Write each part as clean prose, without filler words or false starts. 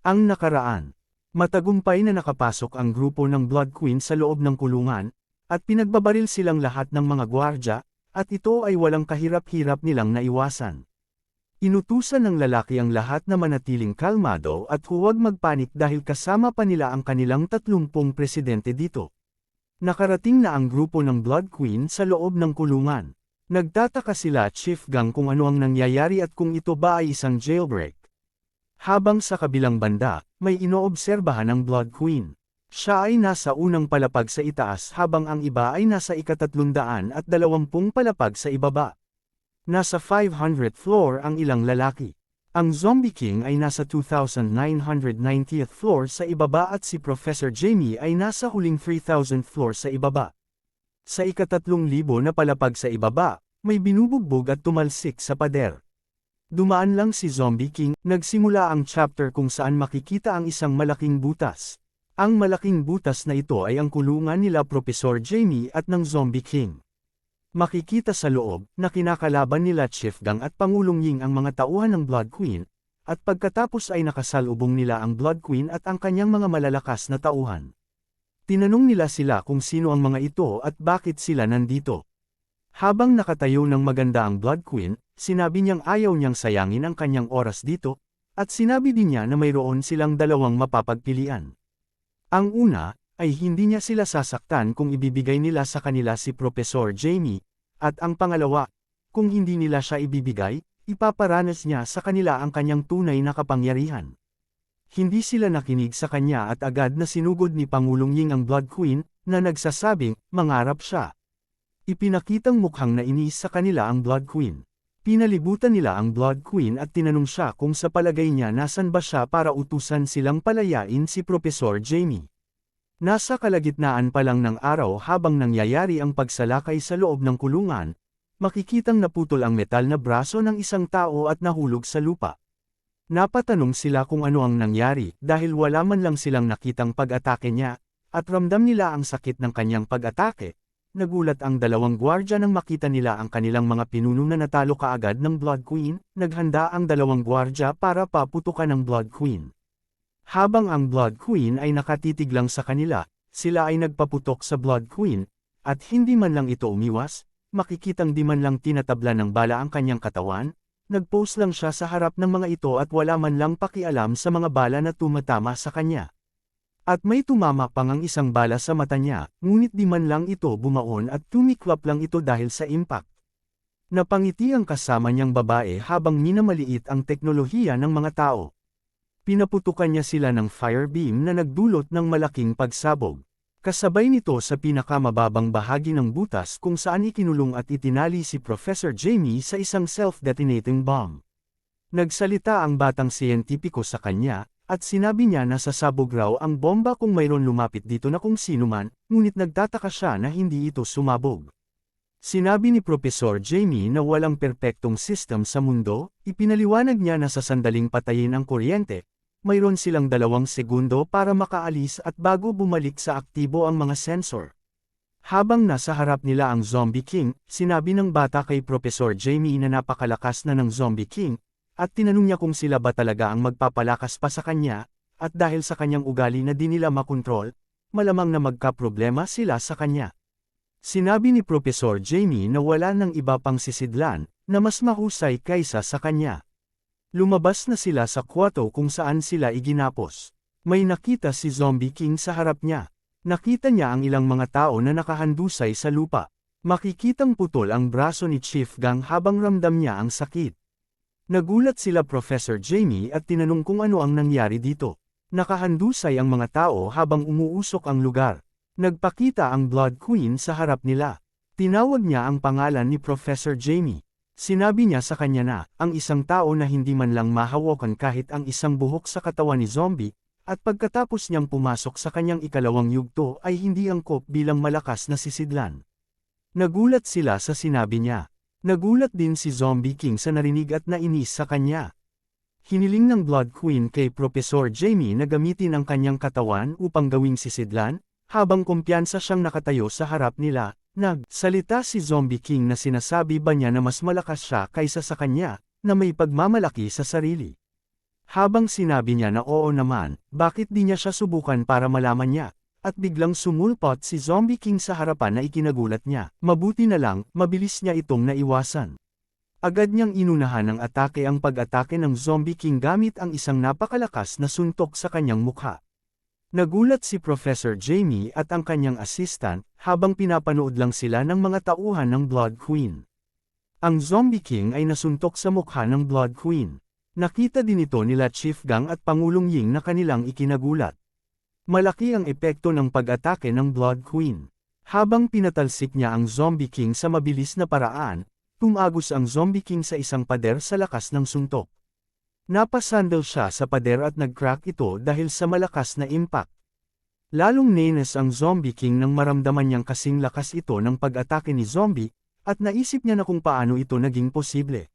Ang nakaraan. Matagumpay na nakapasok ang grupo ng Blood Queen sa loob ng kulungan, at pinagbabaril silang lahat ng mga gwardya, at ito ay walang kahirap-hirap nilang naiwasan. Inutusan ng lalaki ang lahat na manatiling kalmado at huwag magpanik dahil kasama pa nila ang kanilang 30 presidente dito. Nakarating na ang grupo ng Blood Queen sa loob ng kulungan. Nagtataka sila Chief Gang kung ano ang nangyayari at kung ito ba ay isang jailbreak. Habang sa kabilang banda, may inoobserbahan ang Blood Queen. Siya ay nasa unang palapag sa itaas habang ang iba ay nasa ika-320 palapag sa ibaba. Nasa 500th floor ang ilang lalaki. Ang Zombie King ay nasa 2,990th floor sa ibaba at si Professor Jamie ay nasa huling 3,000th floor sa ibaba. Sa ika-3,000 na palapag sa ibaba, may binubugbog at tumalsik sa pader. Dumaan lang si Zombie King, nagsimula ang chapter kung saan makikita ang isang malaking butas. Ang malaking butas na ito ay ang kulungan nila Professor Jamie at ng Zombie King. Makikita sa loob na kinakalaban nila Chief Gang at Pangulong Ying ang mga tauhan ng Blood Queen, at pagkatapos ay nakasalubong nila ang Blood Queen at ang kanyang mga malalakas na tauhan. Tinanong nila sila kung sino ang mga ito at bakit sila nandito. Habang nakatayo ng maganda ang Blood Queen, sinabi niyang ayaw niyang sayangin ang kanyang oras dito, at sinabi din niya na mayroon silang dalawang mapapagpilian. Ang una, ay hindi niya sila sasaktan kung ibibigay nila sa kanila si Professor Jamie, at ang pangalawa, kung hindi nila siya ibibigay, ipaparanas niya sa kanila ang kanyang tunay na kapangyarihan. Hindi sila nakinig sa kanya at agad na sinugod ni Pangulong Ying ang Blood Queen, na nagsasabing, mangarap siya. Ipinakitang mukhang nainis sa kanila ang Blood Queen. Pinalibutan nila ang Blood Queen at tinanong siya kung sa palagay niya nasan ba siya para utusan silang palayain si Professor Jamie. Nasa kalagitnaan pa lang ng araw habang nangyayari ang pagsalakay sa loob ng kulungan, makikitang naputol ang metal na braso ng isang tao at nahulog sa lupa. Napatanong sila kung ano ang nangyari dahil wala man lang silang nakitang pag-atake niya, at ramdam nila ang sakit ng kanyang pag-atake. Nagulat ang dalawang gwardya nang makita nila ang kanilang mga pinuno na natalo kaagad ng Blood Queen, naghanda ang dalawang gwardya para paputukan ng Blood Queen. Habang ang Blood Queen ay nakatitig lang sa kanila, sila ay nagpaputok sa Blood Queen, at hindi man lang ito umiwas, makikitang di man lang tinatabla ng bala ang kanyang katawan, nagpose lang siya sa harap ng mga ito at wala man lang pakialam sa mga bala na tumatama sa kanya. At may tumama pang ang isang bala sa mata niya, ngunit di man lang ito bumaon at tumiklap lang ito dahil sa impact. Napangiti ang kasama niyang babae habang minamaliit ang teknolohiya ng mga tao. Pinaputukan niya sila ng fire beam na nagdulot ng malaking pagsabog. Kasabay nito sa pinakamababang bahagi ng butas kung saan ikinulong at itinali si Professor Jamie sa isang self-detonating bomb. Nagsalita ang batang siyentipiko sa kanya, at sinabi niya na sasabog raw ang bomba kung mayroon lumapit dito na kung sino man, ngunit nagtataka siya na hindi ito sumabog. Sinabi ni Professor Jamie na walang perpektong system sa mundo, ipinaliwanag niya na sa sandaling patayin ang kuryente, mayroon silang 2 segundo para makaalis at bago bumalik sa aktibo ang mga sensor. Habang nasa harap nila ang Zombie King, sinabi ng bata kay Professor Jamie na napakalakas na ng Zombie King, at tinanong niya kung sila ba talaga ang magpapalakas pa sa kanya, at dahil sa kanyang ugali na di nila makontrol, malamang na magkaproblema sila sa kanya. Sinabi ni Professor Jamie na wala ng iba pang sisidlan, na mas mahusay kaysa sa kanya. Lumabas na sila sa kwarto kung saan sila iginapos. May nakita si Zombie King sa harap niya. Nakita niya ang ilang mga tao na nakahandusay sa lupa. Makikitang putol ang braso ni Chief Gang habang ramdam niya ang sakit. Nagulat sila Professor Jamie at tinanong kung ano ang nangyari dito. Nakahandusay ang mga tao habang umuusok ang lugar. Nagpakita ang Blood Queen sa harap nila. Tinawag niya ang pangalan ni Professor Jamie. Sinabi niya sa kanya na, ang isang tao na hindi man lang mahawakan kahit ang isang buhok sa katawan ni Zombie, at pagkatapos niyang pumasok sa kanyang ikalawang yugto ay hindi angkop bilang malakas na sisidlan. Nagulat sila sa sinabi niya. Nagulat din si Zombie King sa narinig at nainis sa kanya. Hiniling ng Blood Queen kay Professor Jamie na gamitin ang kanyang katawan upang gawing sisidlan, habang kumpiyansa siyang nakatayo sa harap nila. Nagsalita si Zombie King na sinasabi ba niya na mas malakas siya kaysa sa kanya, na may pagmamalaki sa sarili. Habang sinabi niya na oo naman, bakit di niya siya subukan para malaman niya? At biglang sumulpot si Zombie King sa harapan na ikinagulat niya. Mabuti na lang, mabilis niya itong naiwasan. Agad niyang inunahan ng atake ang pag-atake ng Zombie King gamit ang isang napakalakas na suntok sa kanyang mukha. Nagulat si Professor Jamie at ang kanyang assistant, habang pinapanood lang sila ng mga tauhan ng Blood Queen. Ang Zombie King ay nasuntok sa mukha ng Blood Queen. Nakita din ito nila Chief Gang at Pangulong Ying na kanilang ikinagulat. Malaki ang epekto ng pag-atake ng Blood Queen. Habang pinatalsik niya ang Zombie King sa mabilis na paraan, tumagos ang Zombie King sa isang pader sa lakas ng suntok. Napasandal siya sa pader at nag-crack ito dahil sa malakas na impact. Lalong nainis ang Zombie King nang maramdaman niyang kasing lakas ito ng pag-atake ni Zombie, at naisip niya na kung paano ito naging posible.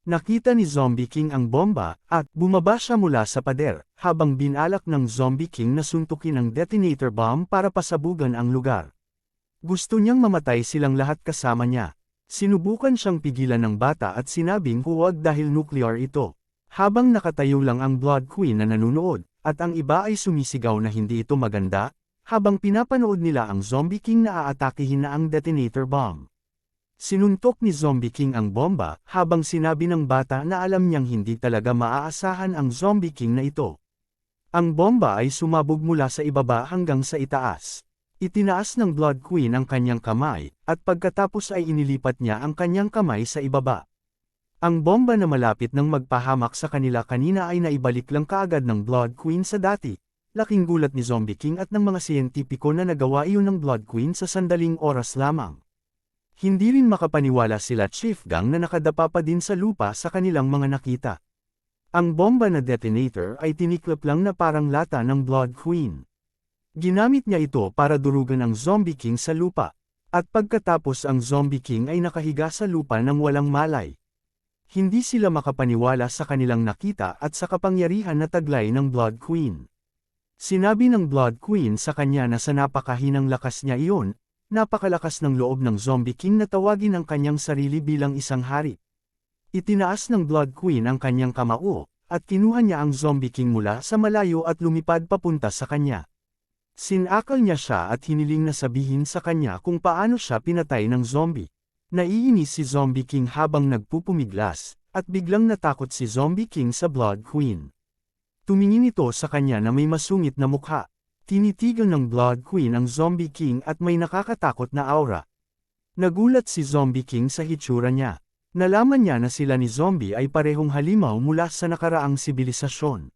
Nakita ni Zombie King ang bomba, at bumaba siya mula sa pader, habang binalak ng Zombie King na suntukin ang detonator bomb para pasabugan ang lugar. Gusto niyang mamatay silang lahat kasama niya. Sinubukan siyang pigilan ng bata at sinabing huwag dahil nuclear ito. Habang nakatayo lang ang Blood Queen na nanunood, at ang iba ay sumisigaw na hindi ito maganda, habang pinapanood nila ang Zombie King na aatakihin na ang detonator bomb. Sinuntok ni Zombie King ang bomba, habang sinabi ng bata na alam niyang hindi talaga maaasahan ang Zombie King na ito. Ang bomba ay sumabog mula sa ibaba hanggang sa itaas. Itinaas ng Blood Queen ang kanyang kamay, at pagkatapos ay inilipat niya ang kanyang kamay sa ibaba. Ang bomba na malapit nang magpahamak sa kanila kanina ay naibalik lang kaagad ng Blood Queen sa dati. Laking gulat ni Zombie King at ng mga siyentipiko na nagawa iyon ng Blood Queen sa sandaling oras lamang. Hindi rin makapaniwala sila Chief Gang na nakadapa pa din sa lupa sa kanilang mga nakita. Ang bomba na detonator ay tiniklop lang na parang lata ng Blood Queen. Ginamit niya ito para durugan ang Zombie King sa lupa, at pagkatapos ang Zombie King ay nakahiga sa lupa nang walang malay. Hindi sila makapaniwala sa kanilang nakita at sa kapangyarihan na taglay ng Blood Queen. Sinabi ng Blood Queen sa kanya na sa napakahinang lakas niya iyon, napakalakas ng loob ng Zombie King na tawagin ang kanyang sarili bilang isang hari. Itinaas ng Blood Queen ang kanyang kamao, at kinuha niya ang Zombie King mula sa malayo at lumipad papunta sa kanya. Sinakal niya siya at hiniling na sabihin sa kanya kung paano siya pinatay ng zombie. Naiinis si Zombie King habang nagpupumiglas, at biglang natakot si Zombie King sa Blood Queen. Tumingin ito sa kanya na may masungit na mukha. Tinitigan ng Blood Queen ang Zombie King at may nakakatakot na aura. Nagulat si Zombie King sa hitsura niya. Nalaman niya na sila ni Zombie ay parehong halimaw mula sa nakaraang sibilisasyon.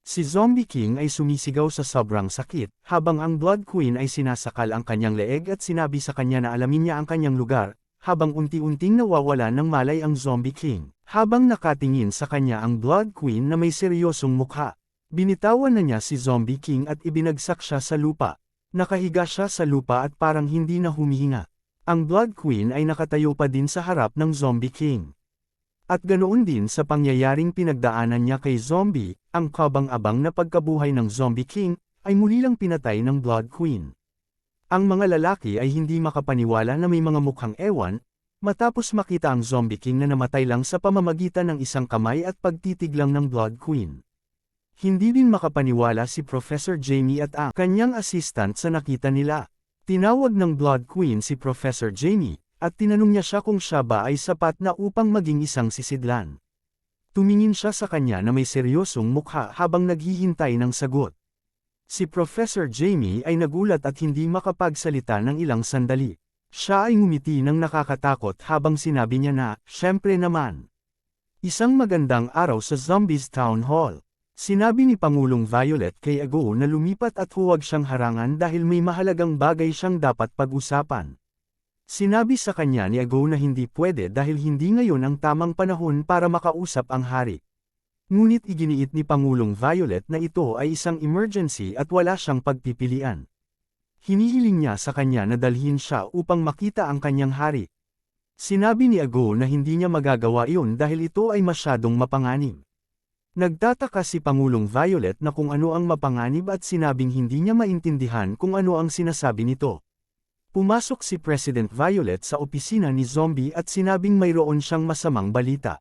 Si Zombie King ay sumisigaw sa sobrang sakit, habang ang Blood Queen ay sinasakal ang kanyang leeg at sinabi sa kanya na alamin niya ang kanyang lugar, habang unti-unting nawawala ng malay ang Zombie King. Habang nakatingin sa kanya ang Blood Queen na may seryosong mukha, binitawan na niya si Zombie King at ibinagsak siya sa lupa. Nakahiga siya sa lupa at parang hindi na humihinga. Ang Blood Queen ay nakatayo pa din sa harap ng Zombie King. At ganoon din sa pangyayaring pinagdaanan niya kay Zombie, ang kabang-abang na pagkabuhay ng Zombie King, ay muli lang pinatay ng Blood Queen. Ang mga lalaki ay hindi makapaniwala na may mga mukhang ewan, matapos makita ang Zombie King na namatay lang sa pamamagitan ng isang kamay at pagtitig lang ng Blood Queen. Hindi din makapaniwala si Professor Jamie at ang kanyang assistant sa nakita nila. Tinawag ng Blood Queen si Professor Jamie, at tinanong niya siya kung siya ba ay sapat na upang maging isang sisidlan. Tumingin siya sa kanya na may seryosong mukha habang naghihintay ng sagot. Si Professor Jamie ay nagulat at hindi makapagsalita ng ilang sandali. Siya ay ngumiti ng nakakatakot habang sinabi niya na, "Siyempre naman. Isang magandang araw sa Zombies Town Hall." Sinabi ni Pangulong Violet kay Ago na lumipat at huwag siyang harangan dahil may mahalagang bagay siyang dapat pag-usapan. Sinabi sa kanya ni Ago na hindi pwede dahil hindi ngayon ang tamang panahon para makausap ang hari. Ngunit iginiit ni Pangulong Violet na ito ay isang emergency at wala siyang pagpipilian. Hinihiling niya sa kanya na dalhin siya upang makita ang kanyang hari. Sinabi ni Ago na hindi niya magagawa iyon dahil ito ay masyadong mapanganib. Nagtataka si Pangulong Violet na kung ano ang mapanganib at sinabing hindi niya maintindihan kung ano ang sinasabi nito. Pumasok si President Violet sa opisina ni Zombie at sinabing mayroon siyang masamang balita.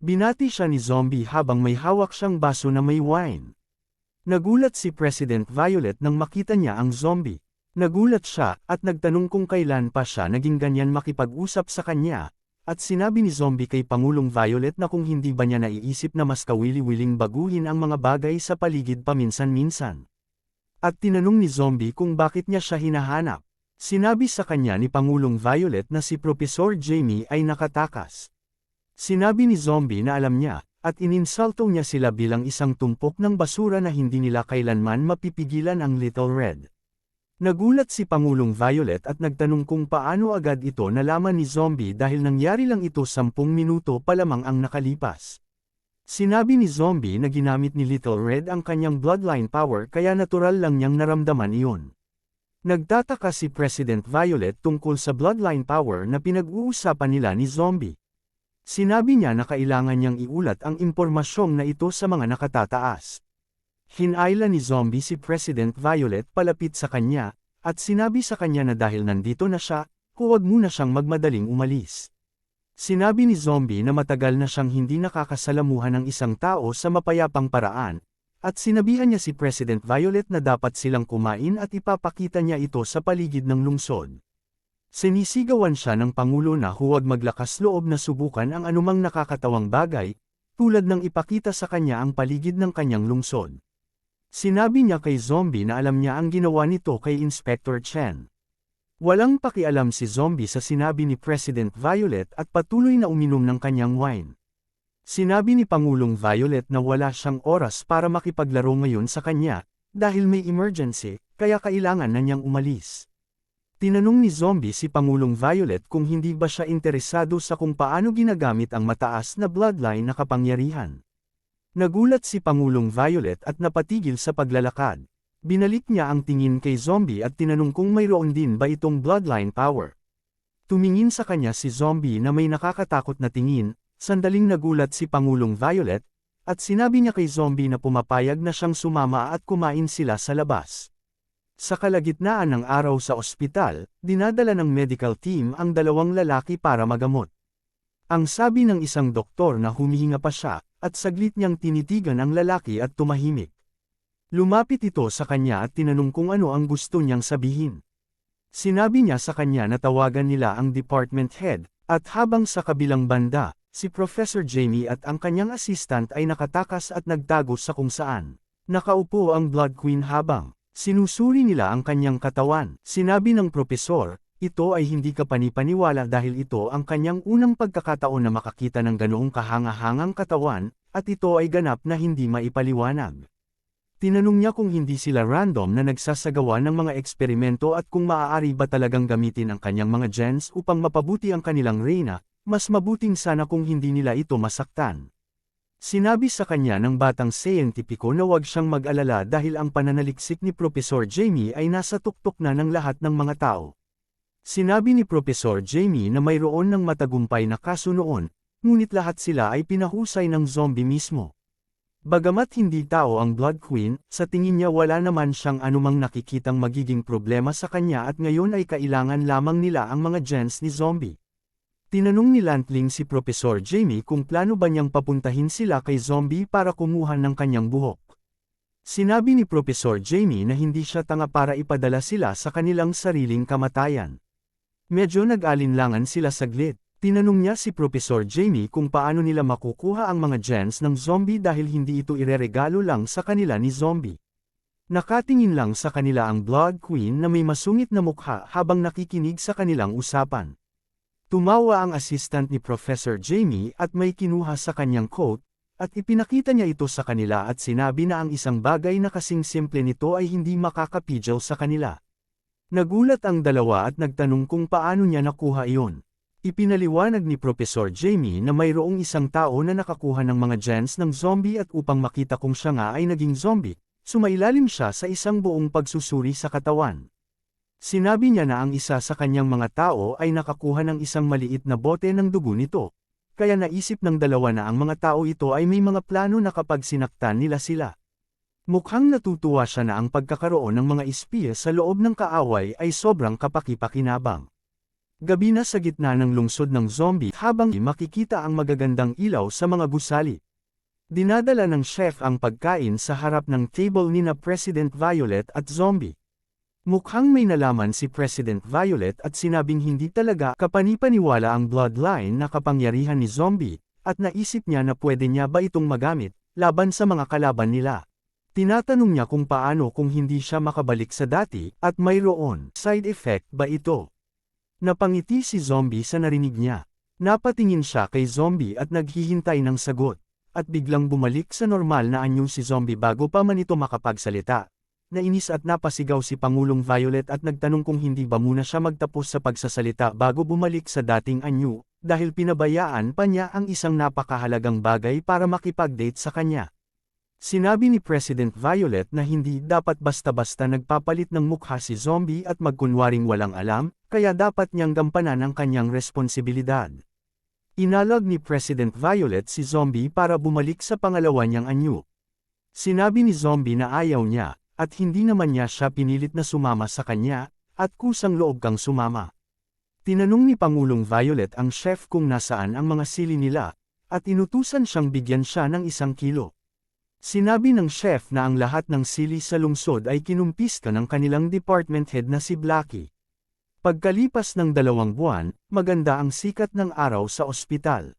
Binati siya ni Zombie habang may hawak siyang baso na may wine. Nagulat si President Violet nang makita niya ang zombie. Nagulat siya at nagtanong kung kailan pa siya naging ganyan makipag-usap sa kanya, at sinabi ni Zombie kay Pangulong Violet na kung hindi ba niya naiisip na mas kawili-wiling baguhin ang mga bagay sa paligid paminsan-minsan. At tinanong ni Zombie kung bakit niya siya hinahanap. Sinabi sa kanya ni Pangulong Violet na si Professor Jamie ay nakatakas. Sinabi ni Zombie na alam niya, at ininsulto niya sila bilang isang tumpok ng basura na hindi nila kailanman mapipigilan ang Little Red. Nagulat si Pangulong Violet at nagtanong kung paano agad ito nalaman ni Zombie dahil nangyari lang ito 10 minuto pa lamang ang nakalipas. Sinabi ni Zombie na ginamit ni Little Red ang kanyang bloodline power kaya natural lang niyang naramdaman iyon. Nagtataka si President Violet tungkol sa bloodline power na pinag-uusapan nila ni Zombie. Sinabi niya na kailangan niyang iulat ang impormasyong na ito sa mga nakatataas. Hinayla ni Zombie si President Violet palapit sa kanya, at sinabi sa kanya na dahil nandito na siya, huwag muna siyang magmadaling umalis. Sinabi ni Zombie na matagal na siyang hindi nakakasalamuhan ng isang tao sa mapayapang paraan, at sinabihan niya si President Violet na dapat silang kumain at ipapakita niya ito sa paligid ng lungsod. Sinisigawan siya ng Pangulo na huwag maglakas loob na subukan ang anumang nakakatawang bagay, tulad ng ipakita sa kanya ang paligid ng kanyang lungsod. Sinabi niya kay Zombie na alam niya ang ginawa nito kay Inspector Chen. Walang pakialam si Zombie sa sinabi ni President Violet at patuloy na uminom ng kanyang wine. Sinabi ni Pangulong Violet na wala siyang oras para makipaglaro ngayon sa kanya, dahil may emergency, kaya kailangan na niyang umalis. Tinanong ni Zombie si Pangulong Violet kung hindi ba siya interesado sa kung paano ginagamit ang mataas na bloodline na kapangyarihan. Nagulat si Pangulong Violet at napatigil sa paglalakad. Binalik niya ang tingin kay Zombie at tinanong kung mayroon din ba itong bloodline power. Tumingin sa kanya si Zombie na may nakakatakot na tingin, sandaling nagulat si Pangulong Violet, at sinabi niya kay Zombie na pumapayag na siyang sumama at kumain sila sa labas. Sa kalagitnaan ng araw sa ospital, dinadala ng medical team ang 2 lalaki para magamot. Ang sabi ng isang doktor na humihinga pa siya, at saglit niyang tinitigan ang lalaki at tumahimik. Lumapit ito sa kanya at tinanong kung ano ang gusto niyang sabihin. Sinabi niya sa kanya na tawagan nila ang department head, at habang sa kabilang banda, si Professor Jamie at ang kanyang assistant ay nakatakas at nagtago sa kung saan. Nakaupo ang Blood Queen habang sinusuri nila ang kanyang katawan. Sinabi ng propesor, ito ay hindi kapanipaniwala dahil ito ang kanyang unang pagkakataon na makakita ng ganoong kahanga-hangang katawan, at ito ay ganap na hindi maipaliwanag. Tinanong niya kung hindi sila random na nagsasagawa ng mga eksperimento at kung maaari ba talagang gamitin ang kanyang mga genes upang mapabuti ang kanilang reyna, mas mabuting sana kung hindi nila ito masaktan. Sinabi sa kanya ng batang siyentipiko na huwag siyang mag-alala dahil ang pananaliksik ni Professor Jamie ay nasa tuktok na ng lahat ng mga tao. Sinabi ni Professor Jamie na mayroon ng matagumpay na kaso noon, ngunit lahat sila ay pinahusay ng zombie mismo. Bagamat hindi tao ang Blood Queen, sa tingin niya wala naman siyang anumang nakikitang magiging problema sa kanya at ngayon ay kailangan lamang nila ang mga genes ni zombie. Tinanong ni Lantling si Professor Jamie kung plano ba niyang papuntahin sila kay Zombie para kumuha ng kanyang buhok. Sinabi ni Professor Jamie na hindi siya tanga para ipadala sila sa kanilang sariling kamatayan. Medyo nag-alinlangan sila saglit. Tinanong niya si Professor Jamie kung paano nila makukuha ang mga genes ng Zombie dahil hindi ito ireregalo lang sa kanila ni Zombie. Nakatingin lang sa kanila ang Blood Queen na may masungit na mukha habang nakikinig sa kanilang usapan. Tumawa ang assistant ni Professor Jamie at may kinuha sa kanyang coat, at ipinakita niya ito sa kanila at sinabi na ang isang bagay na kasing simple nito ay hindi makakapigil sa kanila. Nagulat ang dalawa at nagtanong kung paano niya nakuha iyon. Ipinaliwanag ni Professor Jamie na mayroong isang tao na nakakuha ng mga genes ng zombie at upang makita kung siya nga ay naging zombie, sumailalim siya sa isang buong pagsusuri sa katawan. Sinabi niya na ang isa sa kanyang mga tao ay nakakuha ng isang maliit na bote ng dugo nito, kaya naisip ng dalawa na ang mga tao ito ay may mga plano na kapag sinaktan nila sila. Mukhang natutuwa siya na ang pagkakaroon ng mga espiya sa loob ng kaaway ay sobrang kapaki-pakinabang. Gabi na sa gitna ng lungsod ng zombie habang makikita ang magagandang ilaw sa mga gusali. Dinadala ng chef ang pagkain sa harap ng table nina President Violet at Zombie. Mukhang may nalaman si President Violet at sinabing hindi talaga kapanipaniwala ang bloodline na kapangyarihan ni Zombie, at naisip niya na pwede niya ba itong magamit laban sa mga kalaban nila. Tinatanong niya kung paano kung hindi siya makabalik sa dati at mayroon side effect ba ito. Napangiti si Zombie sa narinig niya. Napatingin siya kay Zombie at naghihintay ng sagot. At biglang bumalik sa normal na anyo si Zombie bago pa man ito makapagsalita. Nainis at napasigaw si Pangulong Violet at nagtanong kung hindi ba muna siya magtapos sa pagsasalita bago bumalik sa dating anyo, dahil pinabayaan pa niya ang isang napakahalagang bagay para makipag-date sa kanya. Sinabi ni President Violet na hindi dapat basta-basta nagpapalit ng mukha si Zombie at magkunwaring walang alam, kaya dapat niyang gampanan ang kanyang responsibilidad. Inalog ni President Violet si Zombie para bumalik sa pangalawa niyang anyo. Sinabi ni Zombie na ayaw niya, at hindi naman niya siya pinilit na sumama sa kanya, at kusang loob kang sumama. Tinanong ni Pangulong Violet ang chef kung nasaan ang mga sili nila, at inutusan siyang bigyan siya ng 1 kilo. Sinabi ng chef na ang lahat ng sili sa lungsod ay kinumpiska ng kanilang department head na si Blackie. Pagkalipas ng 2 buwan, maganda ang sikat ng araw sa ospital.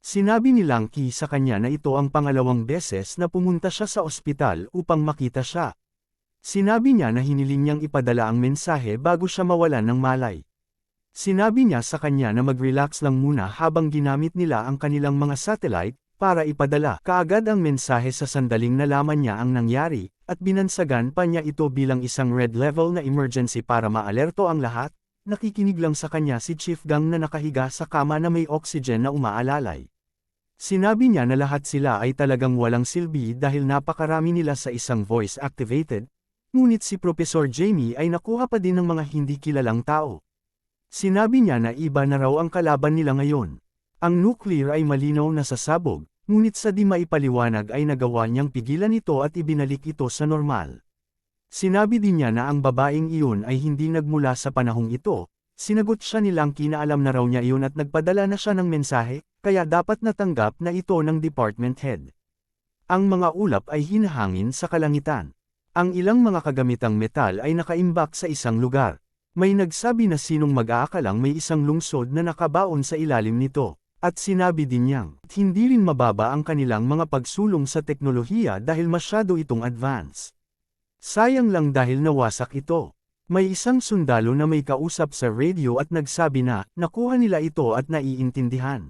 Sinabi ni Lanky sa kanya na ito ang pangalawang beses na pumunta siya sa ospital upang makita siya. Sinabi niya na hiniling niyang ipadala ang mensahe bago siya mawalan ng malay. Sinabi niya sa kanya na mag-relax lang muna habang ginamit nila ang kanilang mga satellite, para ipadala kaagad ang mensahe sa sandaling nalaman niya ang nangyari, at binansagan pa niya ito bilang isang red level na emergency para maalerto ang lahat. Nakikinig lang sa kanya si Chief Gang na nakahiga sa kama na may oxygen na umaalalay. Sinabi niya na lahat sila ay talagang walang silbi dahil napakarami nila sa isang voice-activated, ngunit si Professor Jamie ay nakuha pa din ng mga hindi kilalang tao. Sinabi niya na iba na raw ang kalaban nila ngayon. Ang nuclear ay malinaw na sasabog, ngunit sa di maipaliwanag ay nagawa niyang pigilan ito at ibinalik ito sa normal. Sinabi din niya na ang babaeng iyon ay hindi nagmula sa panahong ito. Sinagot siya ni Lanky na alam na raw niya iyon at nagpadala na siya ng mensahe, kaya dapat natanggap na ito ng department head. Ang mga ulap ay hinahangin sa kalangitan. Ang ilang mga kagamitang metal ay nakaimbak sa isang lugar. May nagsabi na sinong mag-aakalang may isang lungsod na nakabaon sa ilalim nito. At sinabi din niyang, hindi rin mababa ang kanilang mga pagsulong sa teknolohiya dahil masyado itong advance. Sayang lang dahil nawasak ito. May isang sundalo na may kausap sa radio at nagsabi na, nakuha nila ito at naiintindihan.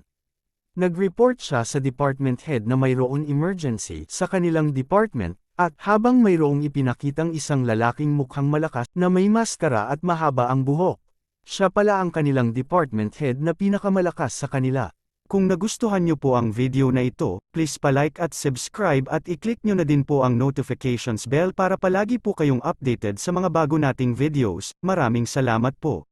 Nag-report siya sa department head na mayroon emergency sa kanilang department, at habang mayroong ipinakitang isang lalaking mukhang malakas na may maskara at mahaba ang buhok. Siya pala ang kanilang department head na pinakamalakas sa kanila. Kung nagustuhan niyo po ang video na ito, please pa-like at subscribe at i-click niyo na din po ang notifications bell para palagi po kayong updated sa mga bago nating videos. Maraming salamat po.